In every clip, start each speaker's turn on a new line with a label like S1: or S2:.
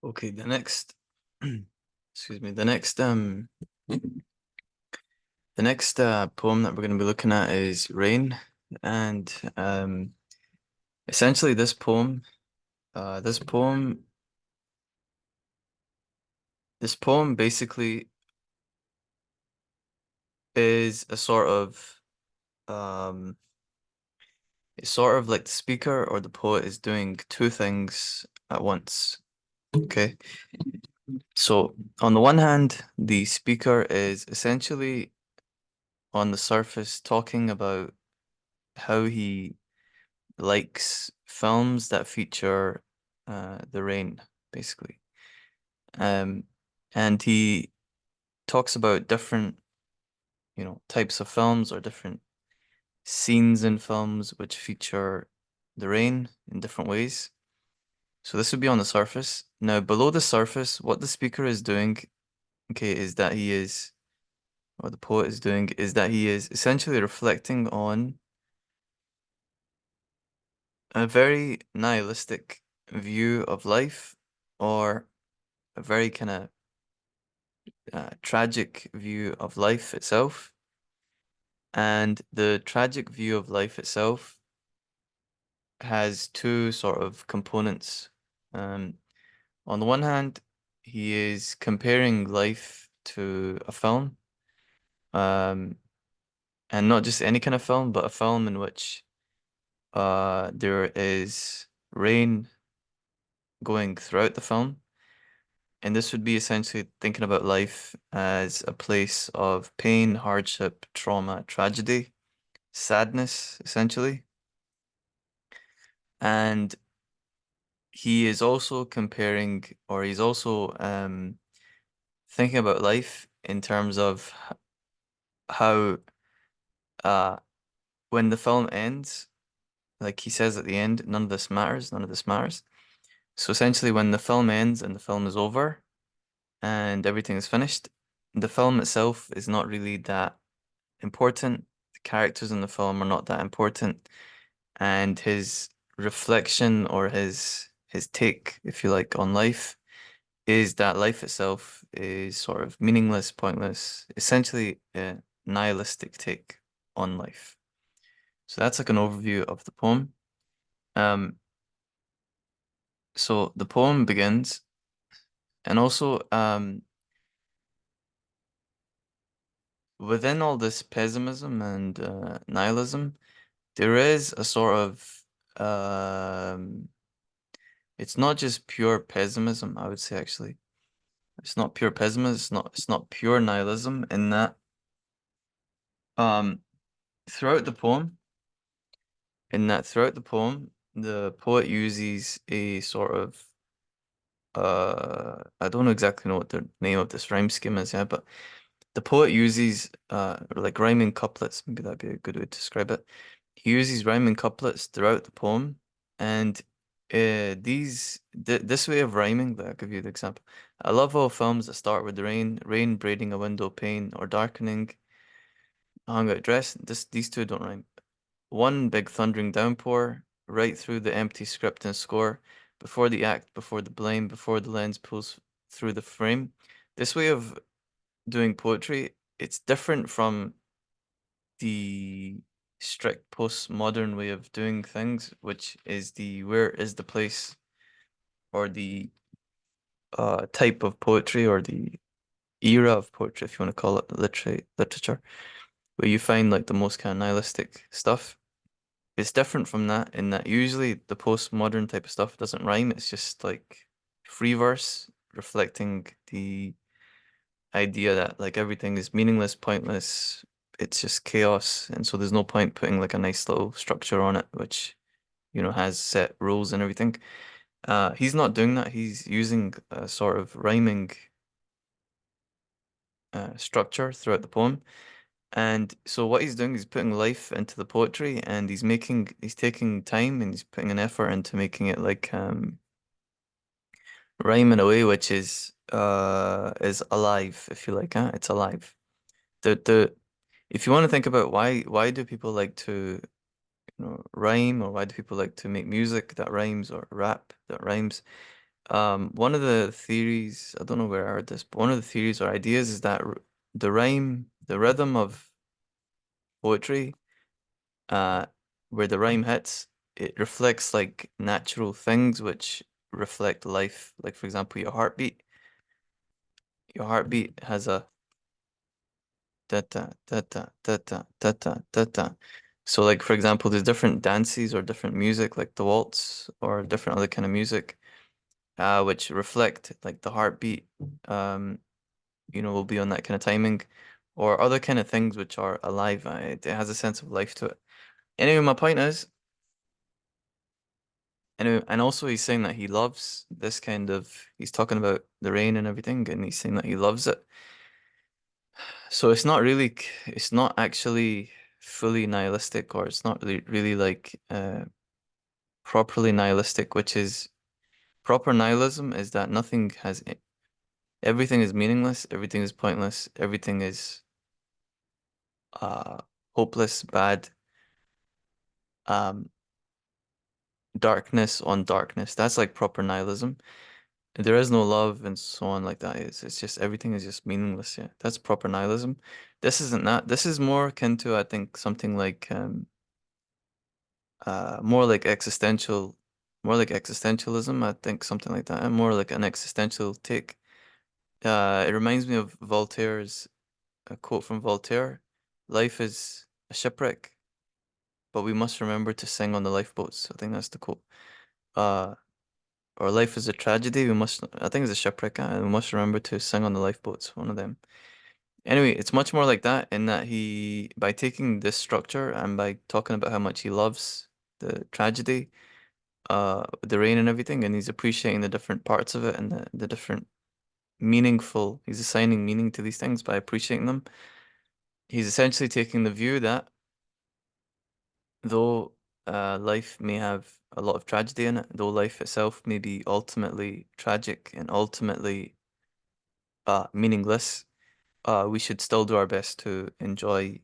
S1: Okay, the next excuse me, the next poem that we're going to be looking at is Rain. And essentially this poem basically is a sort of um it's sort of like the speaker or the poet is doing two things at once. Okay. So on the one hand, the speaker is essentially on the surface talking about how he likes films that feature the rain, basically. Um, and he talks about different, types of films or different scenes in films which feature the rain in different ways. So this would be on the surface. Now, below the surface, what the speaker is doing, okay, is that he is, or the poet is doing, is that he is essentially reflecting on a very nihilistic view of life, or a very kind of tragic view of life itself. And the tragic view of life itself has two sort of components. Um, on the one hand, he is comparing life to a film, um, and not just any kind of film, but a film in which there is rain going throughout the film. And this would be essentially thinking about life as a place of pain, hardship, trauma, tragedy, sadness, essentially. And he is also comparing, or he's also thinking about life in terms of how uh, when the film ends, like he says at the end, none of this matters, none of this matters. So essentially, when the film ends and the film is over and everything is finished, the film itself is not really that important. The characters in the film are not that important, and his reflection or his take, if you like, on life is that life itself is sort of meaningless, pointless, essentially a nihilistic take on life. So that's like an overview of the poem. Um, so the poem begins, and also within all this pessimism and nihilism, there is a sort of it's not just pure pessimism, I would say actually. It's not pure pessimism, it's not pure nihilism in that um throughout the poem, the poet uses a sort of I don't exactly know what the name of this rhyme scheme is, yeah, but the poet uses like rhyming couplets, maybe that'd be a good way to describe it. He uses rhyming couplets throughout the poem, and this way of rhyming, like, I'll give you the example. I love all films that start with the rain braiding a window pane or darkening a hung out dress. These two don't rhyme. One big thundering downpour, right through the empty script and score, before the act, before the blame, before the lens pulls through the frame. This way of doing poetry, it's different from the strict postmodern way of doing things, which is the where is the place, or the type of poetry, or the era of poetry, if you want to call it literature, where you find like the most kind of nihilistic stuff. It's different from that in that usually the postmodern type of stuff doesn't rhyme. It's just like free verse reflecting the idea that like everything is meaningless, pointless. It's just chaos, and so there's no point putting like a nice little structure on it, which has set rules and everything. He's not doing that. He's using a sort of rhyming structure throughout the poem. And so what he's doing is putting life into the poetry, and he's taking time and he's putting an effort into making it like rhyme in a way which is alive, if you like, huh? It's alive. The If you want to think about why do people like to rhyme, or why do people like to make music that rhymes or rap that rhymes, One of the theories, I don't know where I heard this, but one of the theories or ideas is that the rhyme, the rhythm of poetry, uh, where the rhyme hits, it reflects like natural things which reflect life. Like for example, your heartbeat. Your heartbeat has a da da da da da da da da da da. So like for example, there's different dances or different music, like the waltz or different other kind of music, which reflect like the heartbeat. Um, will be on that kind of timing, or other kind of things which are alive. It has a sense of life to it. Anyway, my point is, anyway, and also he's saying that he loves this kind of. He's talking about the rain and everything, and he's saying that he loves it. So it's not really, it's not actually fully nihilistic, or it's not really like properly nihilistic, which is proper nihilism is that nothing has, everything is meaningless, everything is pointless, everything is uh hopeless, bad, um, darkness on darkness. That's like proper nihilism. There is no love and so on like that. It's just everything is just meaningless. Yeah, that's proper nihilism. This isn't that. This is more akin to I think something like more like more like existentialism. I think something like that. And more like an existential take. It reminds me of Voltaire's a quote from Voltaire. Life is a shipwreck, but we must remember to sing on the lifeboats. I think that's the quote. Uh, or life is a tragedy. I think it's a shipwreck, and we must remember to sing on the lifeboats. One of them. Anyway, it's much more like that in that by taking this structure and by talking about how much he loves the tragedy, the rain and everything, and he's appreciating the different parts of it and the different he's assigning meaning to these things by appreciating them. He's essentially taking the view that though life may have a lot of tragedy in it, though life itself may be ultimately tragic and ultimately meaningless, we should still do our best to enjoy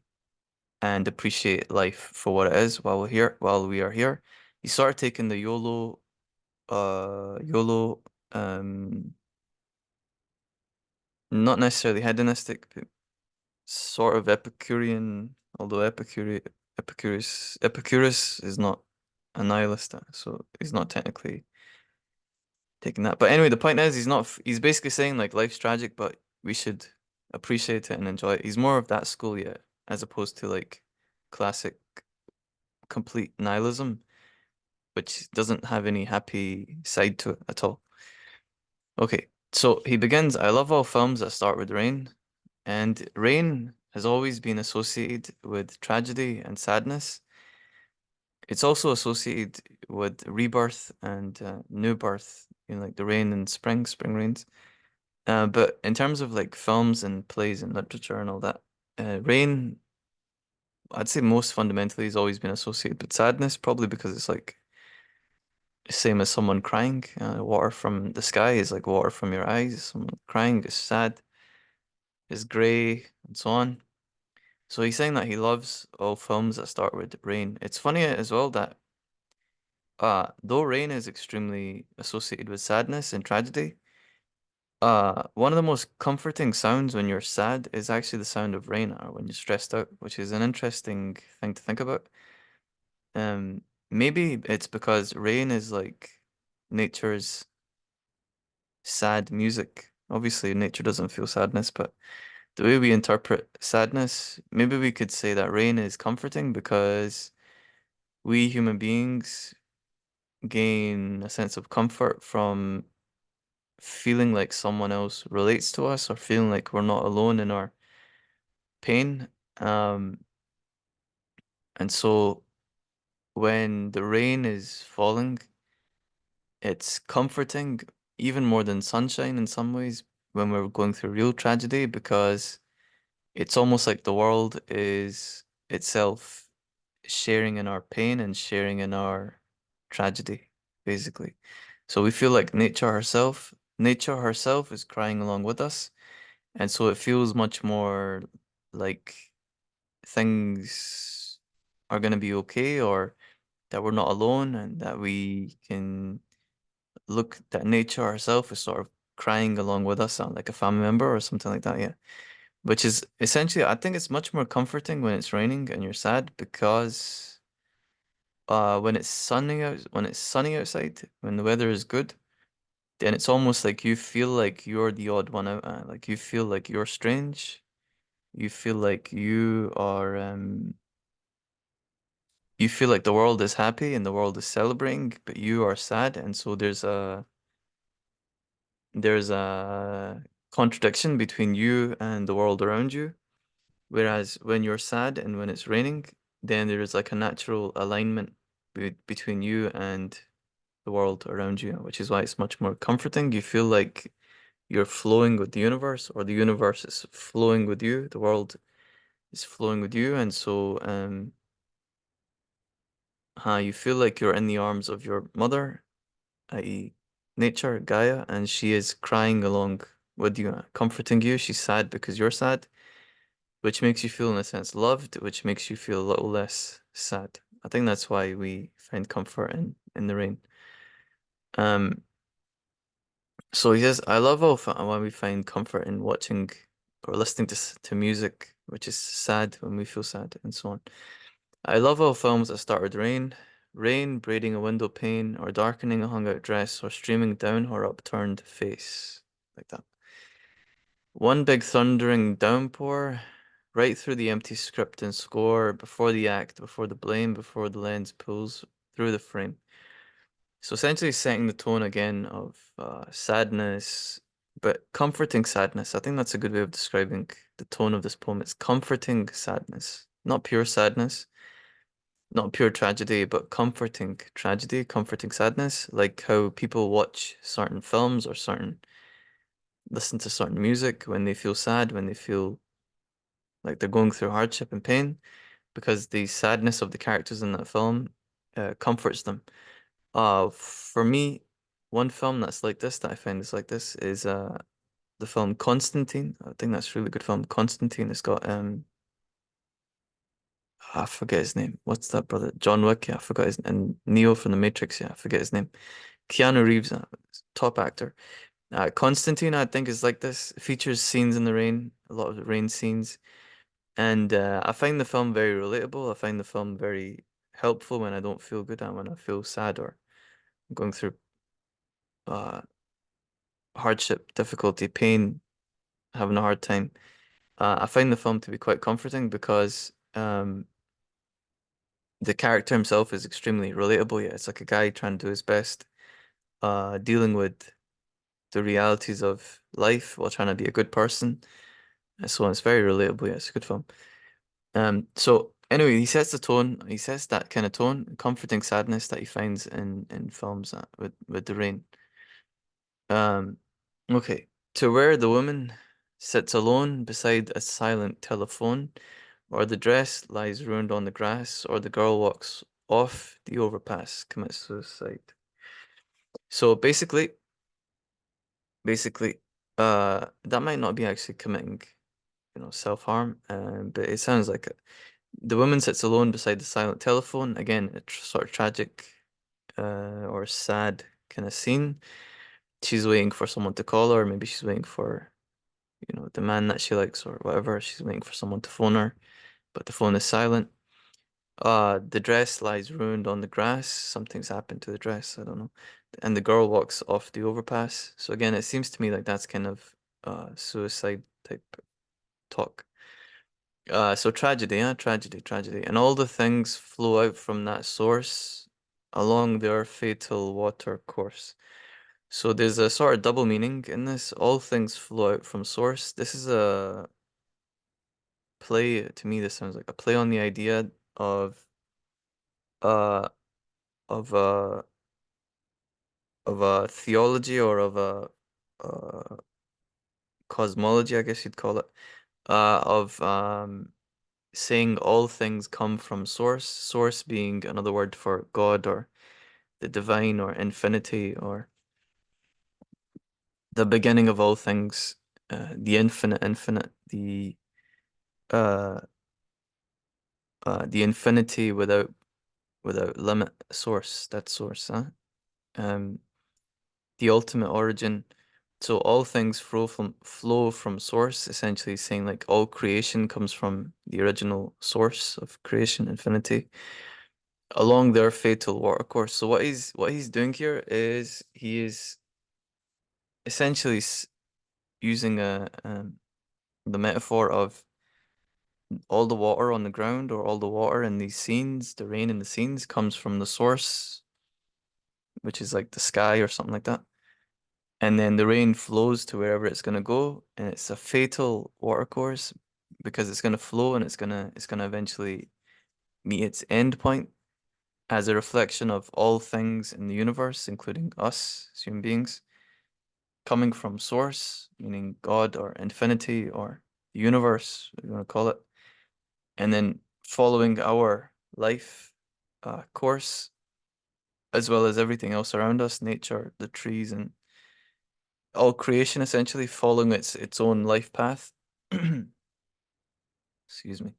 S1: and appreciate life for what it is while we are here. He started taking the YOLO, um, not necessarily hedonistic, but sort of Epicurean, although Epicurus is not a nihilist, so he's not technically taking that. But anyway, the point is, he's basically saying like life's tragic, but we should appreciate it and enjoy it. He's more of that school yet, as opposed to like classic complete nihilism, which doesn't have any happy side to it at all. Okay, so he begins, I love all films that start with rain, and rain has always been associated with tragedy and sadness. It's also associated with rebirth and new birth, like the rain in spring rains. But in terms of like films and plays and literature and all that, rain, I'd say most fundamentally has always been associated with sadness, probably because it's like same as someone crying. Water from the sky is like water from your eyes. Someone crying is sad, is grey, and so on. So he's saying that he loves all films that start with rain. It's funny as well that though rain is extremely associated with sadness and tragedy, one of the most comforting sounds when you're sad is actually the sound of rain or when you're stressed out, which is an interesting thing to think about. Um, Maybe it's because rain is like nature's sad music. Obviously, nature doesn't feel sadness, but the way we interpret sadness, maybe we could say that rain is comforting because we human beings gain a sense of comfort from feeling like someone else relates to us or feeling like we're not alone in our pain. Um, and so when the rain is falling, it's comforting even more than sunshine in some ways when we're going through real tragedy because it's almost like the world is itself sharing in our pain and sharing in our tragedy, basically. So we feel like nature herself is crying along with us. And so it feels much more like things are going to be okay or that we're not alone and that we can look that nature herself is sort of crying along with us, like a family member or something like that, yeah. Which is essentially, I think it's much more comforting when it's raining and you're sad because when it's sunny outside, when the weather is good, then it's almost like you feel like you're the odd one out. Like you feel like you're strange. You feel like you feel like the world is happy and the world is celebrating, but you are sad, and so there's a contradiction between you and the world around you. Whereas when you're sad and when it's raining, then there is like a natural alignment between you and the world around you, which is why it's much more comforting. You feel like you're flowing with the universe, or the universe is flowing with you, the world is flowing with you, and so you feel like you're in the arms of your mother, i.e., nature, Gaia, and she is crying along with you, comforting you. She's sad because you're sad, which makes you feel, in a sense, loved, which makes you feel a little less sad. I think that's why we find comfort in the rain. Um, so he says, I love why we find comfort in watching or listening to music, which is sad when we feel sad, and so on. I love all films that start with rain, rain braiding a window pane, or darkening a hung-out dress, or streaming down her upturned face, like that. One big thundering downpour, right through the empty script and score, before the act, before the blame, before the lens pulls through the frame. So essentially setting the tone again of sadness, but comforting sadness. I think that's a good way of describing the tone of this poem. It's comforting sadness, not pure sadness, not pure tragedy, but comforting tragedy, comforting sadness, like how people watch certain films or listen to certain music when they feel sad, when they feel like they're going through hardship and pain, because the sadness of the characters in that film comforts them. For me, one film that's like this that I find is like this is the film Constantine. I think that's a really good film. Constantine. It's got I forget his name. What's that brother? John Wick. Yeah, I forgot his and Neo from the Matrix. Yeah, I forget his name. Keanu Reeves, top actor. Constantine, I think, is like this. Features scenes in the rain, a lot of the rain scenes, and I find the film very relatable. I find the film very helpful when I don't feel good and when I feel sad or going through uh hardship, difficulty, pain, having a hard time. I find the film to be quite comforting because the character himself is extremely relatable. Yeah, it's like a guy trying to do his best, dealing with the realities of life while trying to be a good person. And so on. It's very relatable. Yeah, it's a good film. So anyway, he sets the tone. He sets that kind of tone, comforting sadness that he finds in films with the rain. Um, okay. To where the woman sits alone beside a silent telephone, or the dress lies ruined on the grass, or the girl walks off the overpass, commits suicide. So basically, that might not be actually committing, self-harm, but it sounds like it. The woman sits alone beside the silent telephone. Again, a sort of tragic, or sad kind of scene. She's waiting for someone to call her, maybe she's waiting for, the man that she likes or whatever. She's waiting for someone to phone her, but the phone is silent. The dress lies ruined on the grass. Something's happened to the dress, I don't know. And the girl walks off the overpass. So again, it seems to me like that's kind of suicide type talk. So tragedy, yeah, tragedy, tragedy. And all the things flow out from that source along their fatal water course. So there's a sort of double meaning in this. All things flow out from source. This is a play, to me, this sounds like a play on the idea uh of a of a theology or of a uh cosmology, I guess you'd call it, of saying all things come from source, source being another word for God or the divine or infinity or the beginning of all things, the infinite, uh, the infinity without limit, source, that source, huh? Um, the ultimate origin. So all things flow from source, essentially saying like all creation comes from the original source of creation, infinity, along their fatal watercourse. So what he's doing here is he is essentially using the metaphor of all the water on the ground or all the water in these scenes, the rain in the scenes comes from the source, which is like the sky or something like that. And then the rain flows to wherever it's gonna go, and it's a fatal watercourse because it's gonna flow and it's gonna eventually meet its end point as a reflection of all things in the universe, including us as human beings, coming from source, meaning God or infinity or the universe, what you want to call it, and then following our life course as well as everything else around us, nature, the trees, and all creation essentially following its own life path. Excuse me,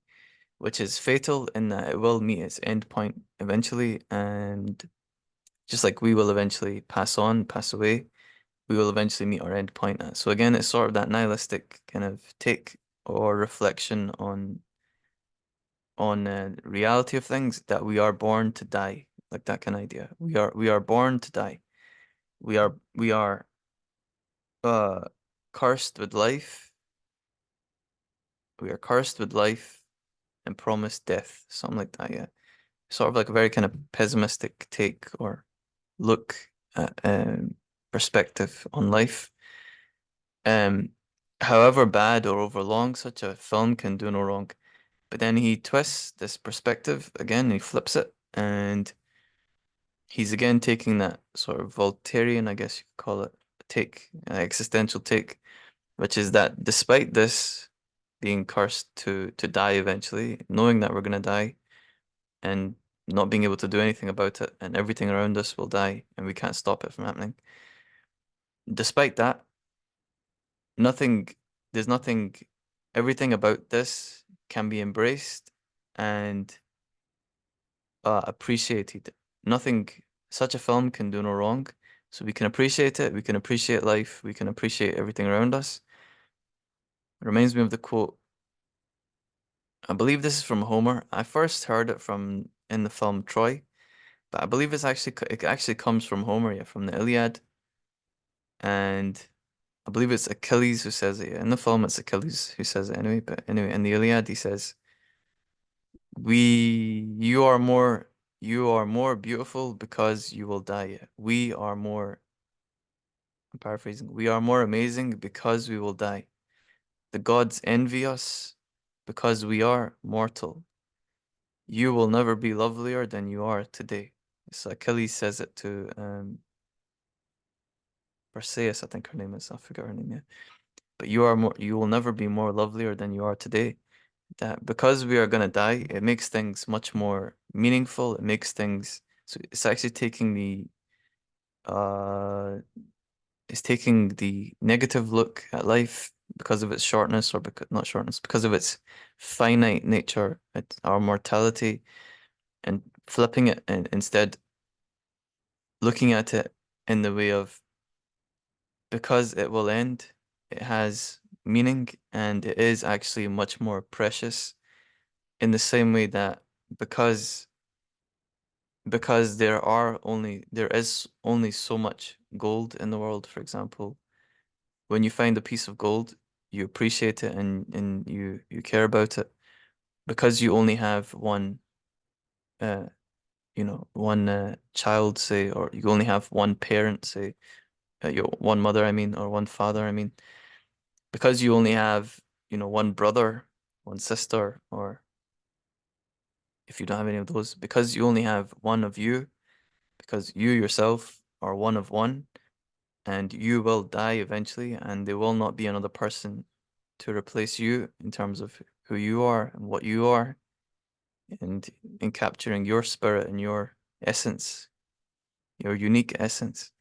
S1: which is fatal in that it will meet its end point eventually, and just like we will eventually pass on, pass away, we will eventually meet our end point at. So again, it's sort of that nihilistic kind of take or reflection on reality of things, that we are born to die, like that kind of idea. We are born to die. We are uh cursed with life. We are cursed with life and promised death, something like that. Yeah, sort of like a very kind of pessimistic take or look at perspective on life. Um, However bad or overlong such a film can do no wrong. But then he twists this perspective again, he flips it, and he's again taking that sort of Voltairean, I guess you could call it, take, existential take, which is that despite this being cursed to die eventually, knowing that we're gonna die and not being able to do anything about it, and everything around us will die, and we can't stop it from happening. Despite that, nothing, there's nothing, everything about this can be embraced and appreciated. Nothing, such a film can do no wrong. So we can appreciate it, we can appreciate life, we can appreciate everything around us. It reminds me of the quote, I believe this is from Homer. I first heard it from in the film Troy, but I believe it actually comes from Homer, yeah, from the Iliad. And I believe it's Achilles who says it. Yeah. In the film, it's Achilles who says it anyway. But anyway, in the Iliad, he says, "We, you are more beautiful because you will die. We are more, I'm paraphrasing, we are more amazing because we will die. The gods envy us because we are mortal. You will never be lovelier than you are today." So Achilles says it to Perseus, I think her name is. I forgot her name, yeah. But you will never be more lovelier than you are today. That because we are gonna die, it makes things much more meaningful. It makes things, so it's actually uh taking the negative look at life because of its shortness, or because not shortness, because of its finite nature, our mortality, and flipping it and instead looking at it in the way of, because it will end, it has meaning, and it is actually much more precious, in the same way that because there is only so much gold in the world, for example. When you find a piece of gold, you appreciate it, and you care about it because you only have one uh one child, say, or you only have one parent, say, your one mother, I mean, or one father, I mean, because you only have, one brother, one sister, or if you don't have any of those, because you only have one of you, because you yourself are one of one, and you will die eventually, and there will not be another person to replace you in terms of who you are and what you are, and in capturing your spirit and your essence, your unique essence.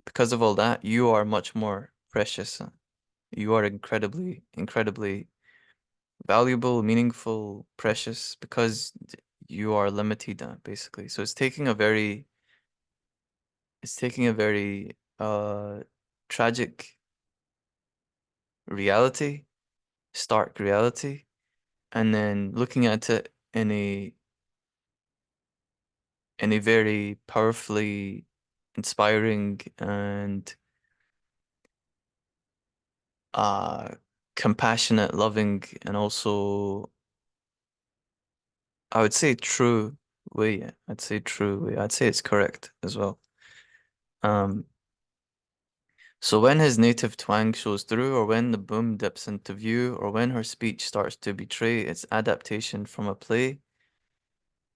S1: Because of all that, you are much more precious. You are incredibly, incredibly valuable, meaningful, precious, because you are limited, basically. So it's taking a very uh tragic reality, stark reality, and then looking at it in a very powerfully inspiring and uh compassionate, loving, and also I would say true way. I'd say true way. I'd say it's correct as well. Um, so when his native twang shows through, or when the boom dips into view, or when her speech starts to betray its adaptation from a play,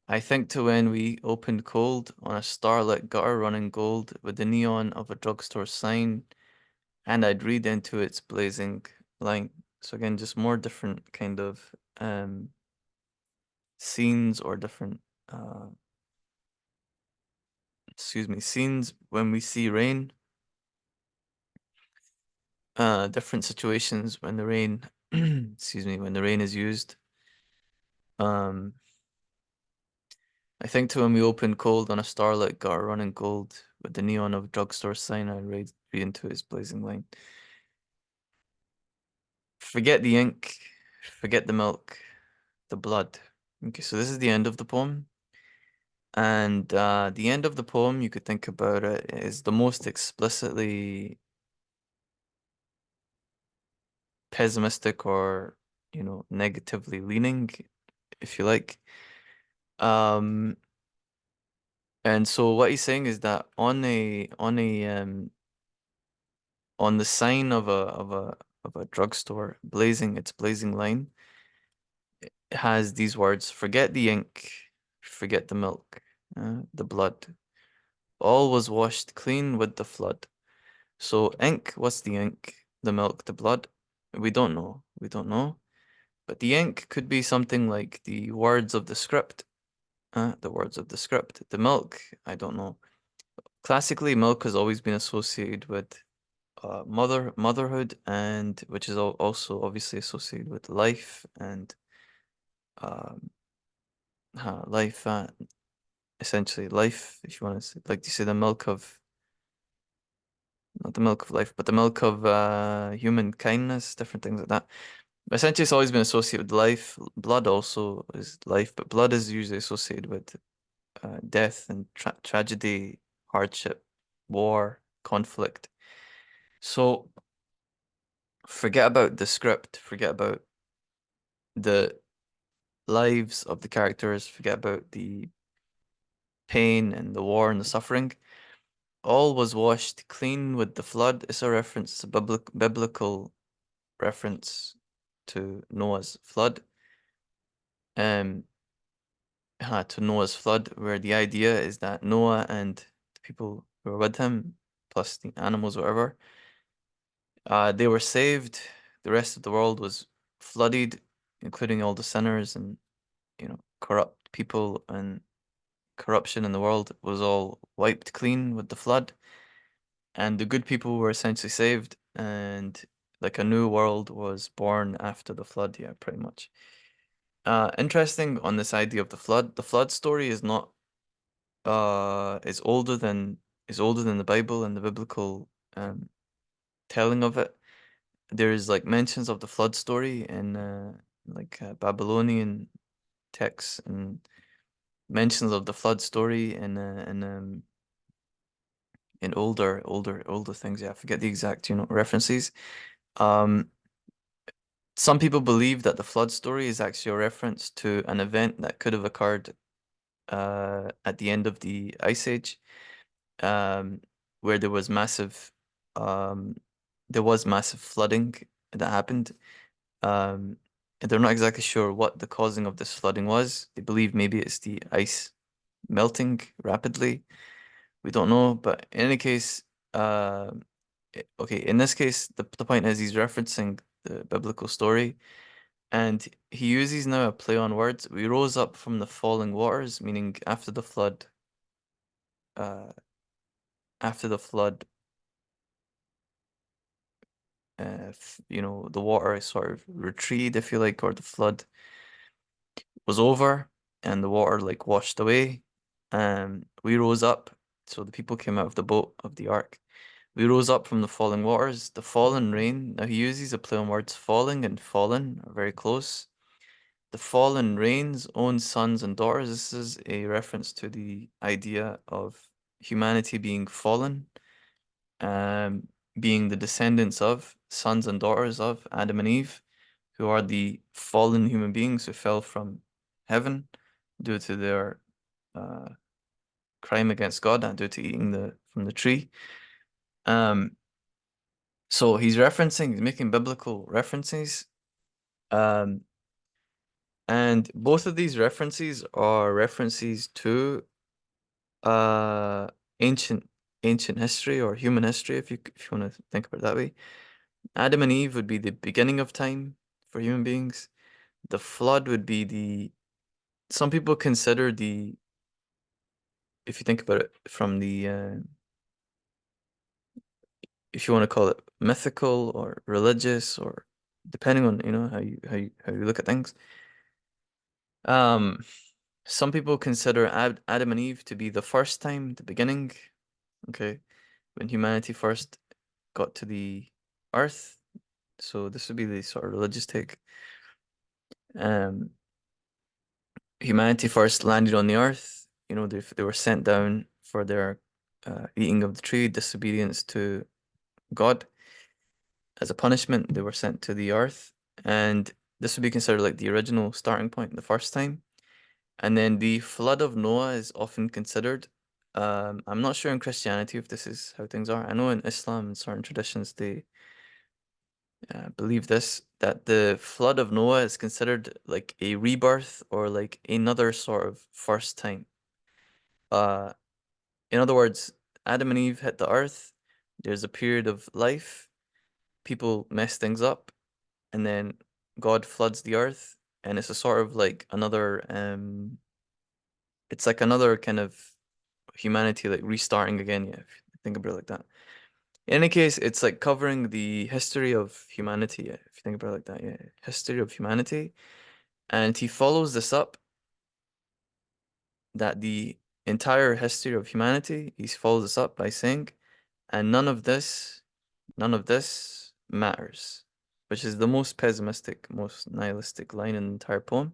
S1: I think to when we opened cold on a starlit gutter running gold with the neon of a drugstore sign, and I'd read into its blazing line. So again, just more different kind of scenes or different uh scenes when we see rain, different situations when the rain when the rain is used. Um I think to when we open cold on a starlit gutter running gold with the neon of drugstore sign I read into its blazing line. Forget the ink, forget the milk, the blood. Okay, so this is the end of the poem. And the end of the poem, you could think about it, is the most explicitly pessimistic or, negatively leaning, if you like. Um, and so what he's saying is that on the sign of a drugstore, its blazing line, it has these words: "Forget the ink, forget the milk, the blood. All was washed clean with the flood." So ink, what's the ink? The milk, the blood? We don't know. We don't know. But the ink could be something like the words of the script. The words of the script. The milk, I don't know. Classically, milk has always been associated with motherhood, and which is also obviously associated with life and um, life, essentially life. If you want to say, like you say, the milk of not the milk of life, but the milk of human kindness, different things like that. But essentially, it's always been associated with life. Blood also is life, but blood is usually associated with death and tragedy, hardship, war, conflict. So forget about the script, forget about the lives of the characters, forget about the pain and the war and the suffering. All was washed clean with the flood. It's a reference, a biblical reference to Noah's flood. Um, to Noah's flood, where the idea is that Noah and the people who were with him, plus the animals, whatever, they were saved. The rest of the world was flooded, including all the sinners and corrupt people, and corruption in the world was all wiped clean with the flood, and the good people were essentially saved, and like a new world was born after the flood. Yeah, pretty much. Interesting on this idea of the flood. The flood story is not is older than the Bible and the biblical um telling of it. There's like mentions of the flood story in Babylonian texts, and mentions of the flood story in older things. Yeah, I forget the exact references. Um, some people believe that the flood story is actually a reference to an event that could have occurred at the end of the Ice Age, um, where um, there was massive flooding that happened. And they're not exactly sure what the causing of this flooding was. They believe maybe it's the ice melting rapidly. We don't know, but in any case, okay, in this case, the point is he's referencing the biblical story, and he uses now a play on words. We rose up from the falling waters, meaning uh, after the flood, the water sort of retreated, if you like, or the flood was over and the water like washed away. We rose up, so the people came out of the boat of the ark. We rose up from the falling waters, the fallen rain. Now he uses a play on words. Falling and fallen are very close. The fallen rain's own sons and daughters. This is a reference to the idea of humanity being fallen, um, being the descendants of, sons and daughters of Adam and Eve, who are the fallen human beings who fell from heaven due to their uh, crime against God and due to eating from the tree. Um, so he's making biblical references. Um, and both of these references are references to uh ancient ancient history or human history, if you want to think about it that way. Adam and Eve would be the beginning of time for human beings. The flood would be some people consider if you think about it from if you want to call it mythical or religious, or depending on how you look at things. Um, some people consider Adam and Eve to be the first time, the beginning, okay, when humanity first got to the earth. So this would be the sort of religious take. Um, Humanity first landed on the earth. They were sent down for their eating of the tree, disobedience to God. As a punishment, they were sent to the earth, and this would be considered like the original starting point, the first time. And then the flood of Noah is often considered. I'm not sure in Christianity if this is how things are. I know in Islam and certain traditions they believe this, that the flood of Noah is considered like a rebirth or like another sort of first time. Uh, in other words, Adam and Eve hit the earth. There's a period of life. People mess things up, and then God floods the earth, and it's a sort of like another it's like another kind of humanity like restarting again, yeah, if you think about it like that. In any case, it's like covering the history of humanity, yeah, if you think about it like that, yeah. History of humanity. And he follows this up that the entire history of humanity, he follows this up by saying, and none of this matters, which is the most pessimistic, most nihilistic line in the entire poem.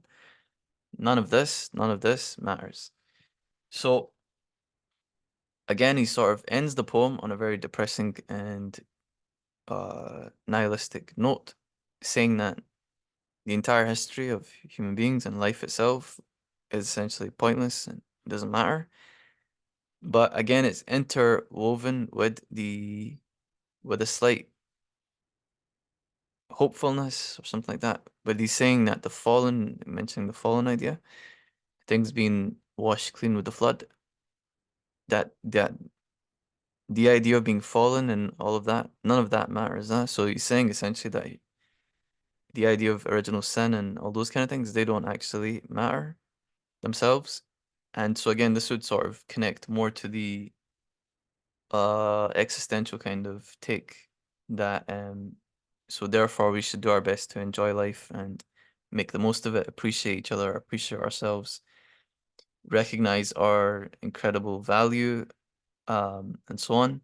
S1: None of this matters. So again, he sort of ends the poem on a very depressing and nihilistic note, saying that the entire history of human beings and life itself is essentially pointless and doesn't matter. But again, it's interwoven with a slight hopefulness or something like that. But he's saying that mentioning the fallen idea, things being washed clean with the flood, that the idea of being fallen and all of that, none of that matters. So he's saying essentially that the idea of original sin and all those kind of things, they don't actually matter themselves. And so again, this would sort of connect more to the existential kind of take that so therefore we should do our best to enjoy life and make the most of it, appreciate each other, appreciate ourselves, recognize our incredible value, and so on.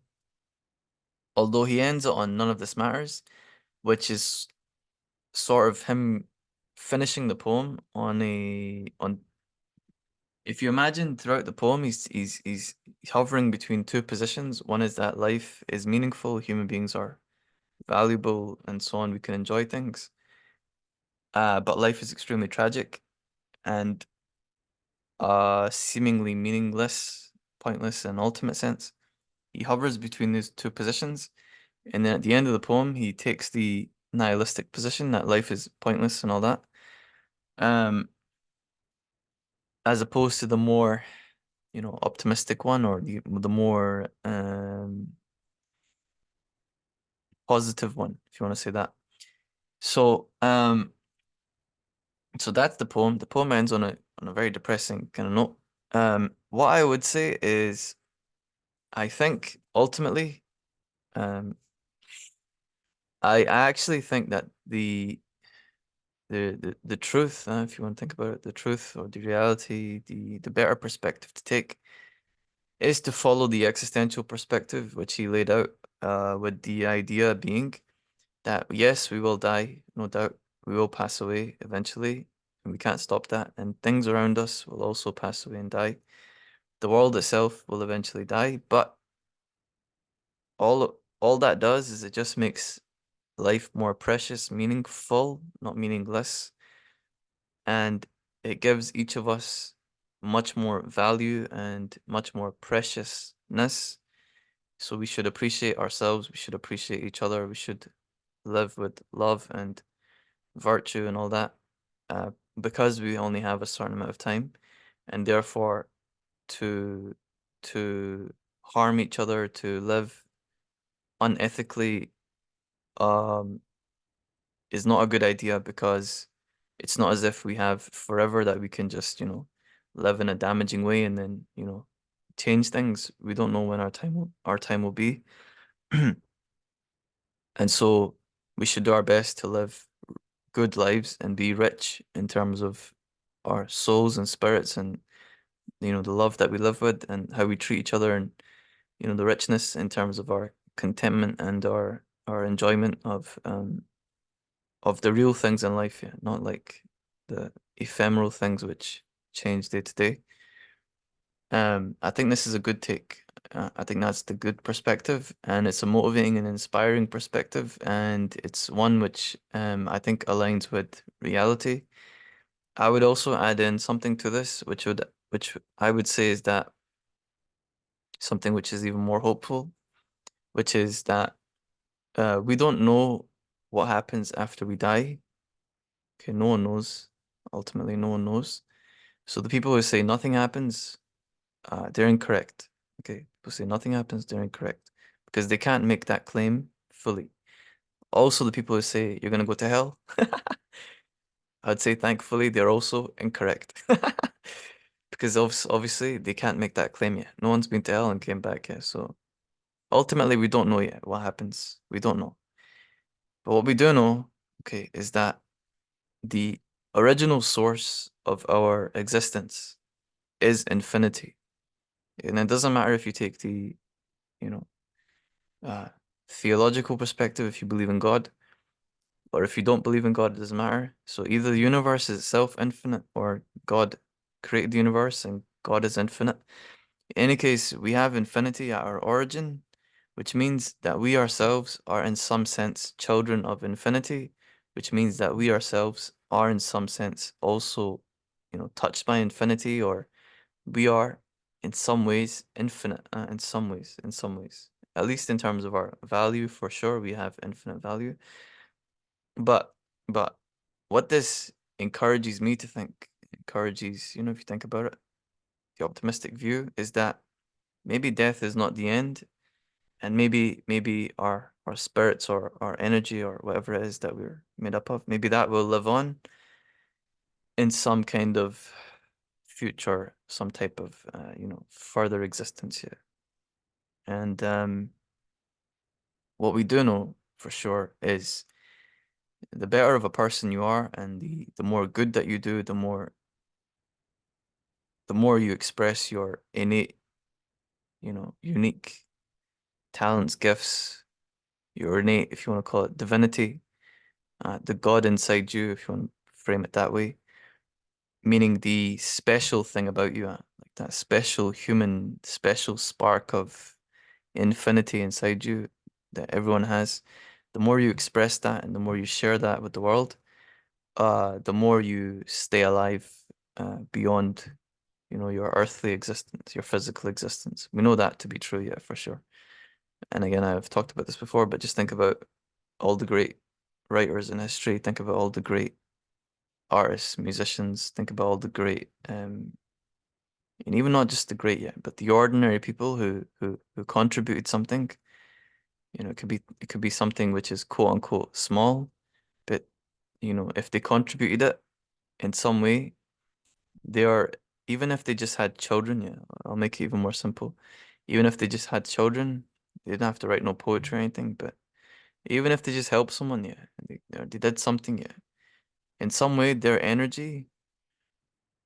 S1: Although he ends it on none of this matters, which is sort of him finishing the poem on if you imagine throughout the poem he's hovering between two positions. One is that life is meaningful, human beings are valuable and so on, we can enjoy things. But life is extremely tragic and seemingly meaningless, pointless in ultimate sense. He hovers between these two positions, and then at the end of the poem, he takes the nihilistic position that life is pointless and all that, um, as opposed to the more, optimistic one, or the more positive one, if you want to say that. So, so that's the poem. The poem ends on a very depressing kind of note. What I would say is, I think ultimately, um, I actually think that the truth, if you want to think about it, the truth or the reality, the better perspective to take is to follow the existential perspective which he laid out. with the idea being that yes, we will die, no doubt. We will pass away eventually, and we can't stop that. And things around us will also pass away and die. The world itself will eventually die, but all that does is it just makes life more precious, meaningful, not meaningless, and it gives each of us much more value and much more preciousness. So we should appreciate ourselves, we should appreciate each other, we should live with love and virtue and all that, uh, because we only have a certain amount of time, and therefore to to harm each other, to live unethically, um, is not a good idea because it's not as if we have forever that we can just, live in a damaging way and then, change things. We don't know when our time will be. And so we should do our best to live good lives and be rich in terms of our souls and spirits and the love that we live with and how we treat each other and the richness in terms of our contentment and our enjoyment of the real things in life, yeah, not like the ephemeral things which change day to day. I think this is a good take. I think that's the good perspective, and it's a motivating and inspiring perspective, and it's one which I think aligns with reality. I would also add in something to this, which I would say is that something which is even more hopeful, which is that we don't know what happens after we die. Okay, no one knows. Ultimately, no one knows. So the people who say nothing happens, they're incorrect. Okay, people say nothing happens, they're incorrect because they can't make that claim fully. Also, the people who say you're gonna go to hell, I'd say thankfully they're also incorrect because obviously they can't make that claim yet. No one's been to hell and came back yet. So ultimately, we don't know yet what happens. We don't know. But what we do know, okay, is that the original source of our existence is infinity. And it doesn't matter if you take the, you know, uh, theological perspective, if you believe in God, or if you don't believe in God, it doesn't matter. So either the universe is itself infinite, or God created the universe and God is infinite. In any case, we have infinity at our origin, which means that we ourselves are in some sense children of infinity, which means that we ourselves are in some sense also, touched by infinity, or we are in some ways infinite, in some ways. At least in terms of our value, for sure, we have infinite value. But but what this encourages me to think, encourages, if you think about it, the optimistic view is that maybe death is not the end, and maybe our spirits or our energy or whatever it is that we're made up of, maybe that will live on in some kind of future, some type of further existence here. And what we do know for sure is the better of a person you are, and the more good that you do, the more you express your innate, unique talents, gifts, your innate, if you want to call it divinity, the God inside you, if you want to frame it that way, meaning the special thing about you, like that special human, special spark of infinity inside you that everyone has. The more you express that and the more you share that with the world, the more you stay alive beyond, your earthly existence, your physical existence. We know that to be true, yeah, for sure. And again, I've talked about this before, but just think about all the great writers in history. Think about all the great artists, musicians. Think about all the great, and even not just the great yet, but the ordinary people who contributed something. It could be something which is quote unquote small, but if they contributed it in some way, they are, even if they just had children, yeah, I'll make it even more simple. Even if they just had children, they didn't have to write no poetry or anything, but even if they just helped someone, yeah, they did something, yeah, in some way, their energy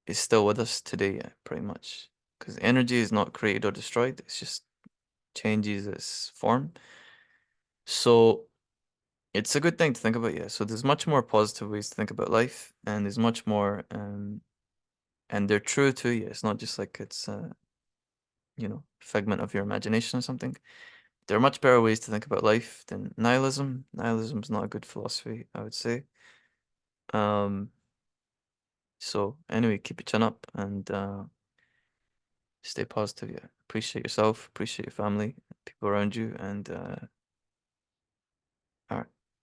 S1: is still with us today, yeah, pretty much. Because energy is not created or destroyed, it's just changes its form. So it's a good thing to think about, yeah. So there's much more positive ways to think about life, and there's much more, and they're true to you. It's not just like it's figment of your imagination or something. There are much better ways to think about life than nihilism. Nihilism's not a good philosophy, I would say. Um, so anyway, keep your chin up and stay positive. Yeah, appreciate yourself, appreciate your family, people around you, and